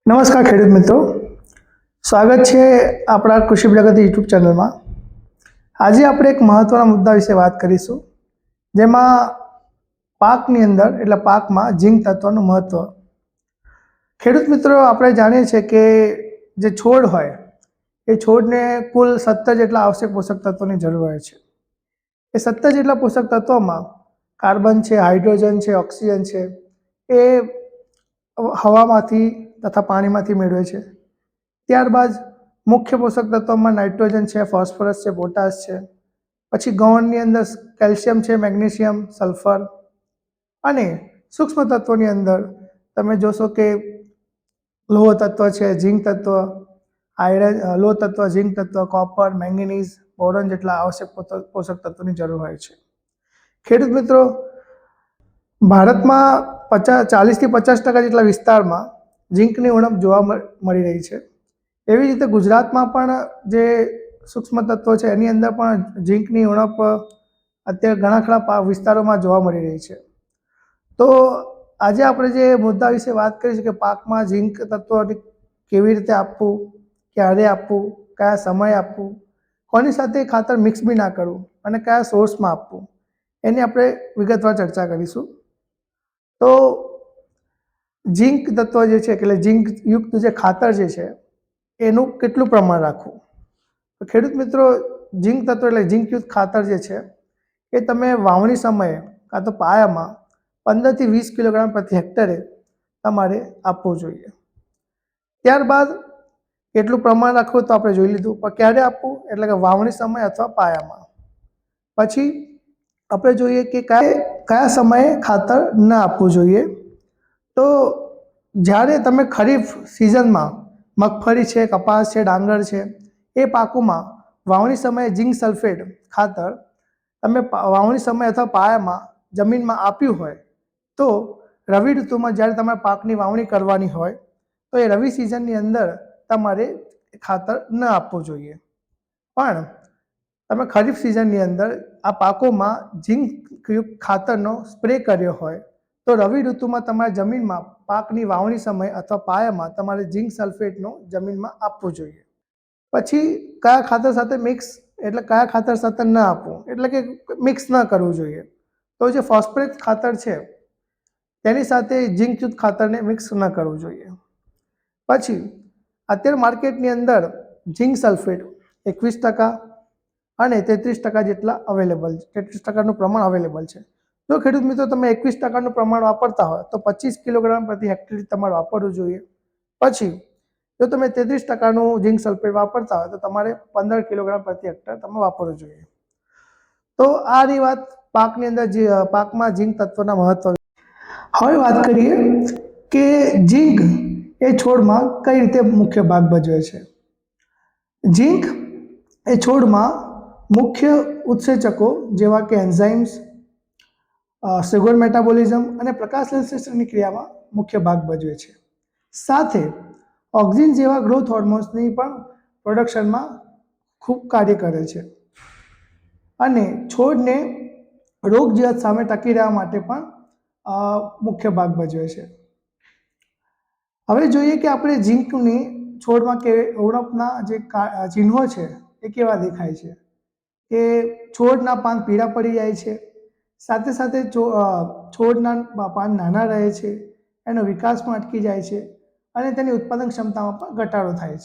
નમસ્કાર ખેડૂત મિત્રો, સ્વાગત છે આપણા કૃષિ પ્રગતિ યુટ્યુબ ચેનલમાં। આજે આપણે એક મહત્વના મુદ્દા વિશે વાત કરીશું, જેમાં પાકની અંદર એટલે પાકમાં ઝીંક તત્વનું મહત્વ। ખેડૂત મિત્રો, આપણે જાણીએ છીએ કે જે છોડ હોય એ છોડને કુલ 17 જેટલા આવશ્યક પોષક તત્વોની જરૂર હોય છે। એ 17 જેટલા પોષક તત્વોમાં કાર્બન છે, હાઇડ્રોજન છે, ઓક્સિજન છે, એ હવામાંથી તથા પાણીમાંથી મેળવે છે। ત્યારબાદ મુખ્ય પોષક તત્વોમાં નાઇટ્રોજન છે, ફોસ્ફરસ છે, પોટાશ છે, પછી ગૌણની અંદર કેલ્શિયમ છે, મેગ્નેશિયમ, સલ્ફર, અને સૂક્ષ્મ તત્વોની અંદર તમે જોશો કે લોહ તત્વ છે, ઝીંક તત્વ, આયરન, લોહ તત્વ, ઝીંક તત્વ, કોપર, મેંગેનીઝ, બોરોન જેટલા આવશ્યક પોષક તત્વોની જરૂર હોય છે। ખેડૂત મિત્રો, ભારતમાં 40થી 50% જેટલા વિસ્તારમાં ઝીંકની ઉણપ જોવા મળી રહી છે। એવી રીતે ગુજરાતમાં પણ જે સૂક્ષ્મ તત્વો છે એની અંદર પણ ઝીંકની ઉણપ અત્યારે ઘણા ખરા વિસ્તારોમાં જોવા મળી રહી છે। તો આજે આપણે જે મુદ્દા વિશે વાત કરીશું કે પાકમાં ઝીંક તત્વો કેવી રીતે આપવું, ક્યારે આપવું, કયા સમયે આપવું, કોની સાથે ખાતર મિક્સ બી ના કરવું અને કયા સોર્સમાં આપવું, એની આપણે વિગતવાર ચર્ચા કરીશું। તો ઝીંક તત્વ જે છે એટલે ઝીંક યુક્ત જે ખાતર જે છે એનું કેટલું પ્રમાણ રાખવું? તો ખેડૂત મિત્રો, ઝીંક તત્વ એટલે ઝીંક યુક્ત ખાતર જે છે એ તમે વાવણી સમયે કાં તો પાયામાં 15 થી 20 કિલોગ્રામ પ્રતિ હેક્ટરે તમારે આપવું જોઈએ। ત્યારબાદ કેટલું પ્રમાણ રાખવું તો આપણે જોઈ લીધું, પણ ક્યારે આપવું એટલે કે વાવણી સમય અથવા પાયામાં। પછી આપણે જોઈએ કે કયા સમયે ખાતર ન આપવું જોઈએ। તો જ્યારે તમે ખરીફ સિઝનમાં મગફળી છે, કપાસ છે, ડાંગર છે, એ પાકોમાં વાવણી સમયે ઝીંક સલ્ફેટ ખાતર તમે વાવણી સમય અથવા પાયામાં જમીનમાં આપ્યું હોય તો રવિ ઋતુમાં જ્યારે તમારે પાકની વાવણી કરવાની હોય તો એ રવિ સિઝનની અંદર તમારે ખાતર ન આપવું જોઈએ। પણ તમે ખરીફ સિઝનની અંદર આ પાકોમાં ઝીંકયુક્ત ખાતરનો સ્પ્રે કર્યો હોય તો રવિ ઋતુમાં તમારે જમીનમાં પાકની વાવણી સમય અથવા પાયામાં તમારે ઝીંક સલ્ફેટનો જમીનમાં આપવું જોઈએ। પછી કયા ખાતર સાથે મિક્સ એટલે કયા ખાતર સાથે ન આપવું એટલે કે મિક્સ ન કરવું જોઈએ। તો જે ફોસ્ફેટ ખાતર છે તેની સાથે ઝીંકયુક્ત ખાતરને મિક્સ ન કરવું જોઈએ। પછી અત્યારે માર્કેટની અંદર ઝીંક સલ્ફેટ 21% અને 33% જેટલા અવેલેબલ છે, 33%નું પ્રમાણ અવેલેબલ છે। જો ખેડૂત મિત્રો તમે 21%નું પ્રમાણ વાપરતા હોય તો 25 કિલોગ્રામ પ્રતિ હેક્ટર તમારે વાપરવું જોઈએ। પછી જો તમે 33%નું ઝીંક સલ્ફેટ વાપરતા હોય તો તમારે 15 કિલોગ્રામ પ્રતિ હેક્ટર તમે વાપરવું જોઈએ। તો આ રહી વાત પાકની અંદર પાકમાં ઝીંક તત્વના મહત્વ। હવે વાત કરીએ કે ઝીંક એ છોડમાં કઈ રીતે મુખ્ય ભાગ ભજવે છે। ઝીંક એ છોડમાં મુખ્ય ઉત્સેચકો જેવા કે એન્ઝાઇમ્સ, સુગર મેટાબોલિઝમ અને પ્રકાશ સંશ્લેષણની ક્રિયામાં મુખ્ય ભાગ ભજવે છે। સાથે ઓક્સિન જેવા ગ્રોથ હોર્મોન્સની પણ પ્રોડક્શનમાં ખૂબ કાર્ય કરે છે અને છોડને રોગ જીવાત સામે ટકી રહેવા માટે પણ મુખ્ય ભાગ ભજવે છે। હવે જોઈએ કે આપણે ઝીંકની છોડમાં કે ઉણપના જે ચિહ્નો છે એ કેવા દેખાય છે કે છોડના પાન પીળા પડી જાય છે, સાથે સાથે છોડના પાન નાના રહે છે, એનો વિકાસ પણ અટકી જાય છે અને તેની ઉત્પાદન ક્ષમતામાં પણ ઘટાડો થાય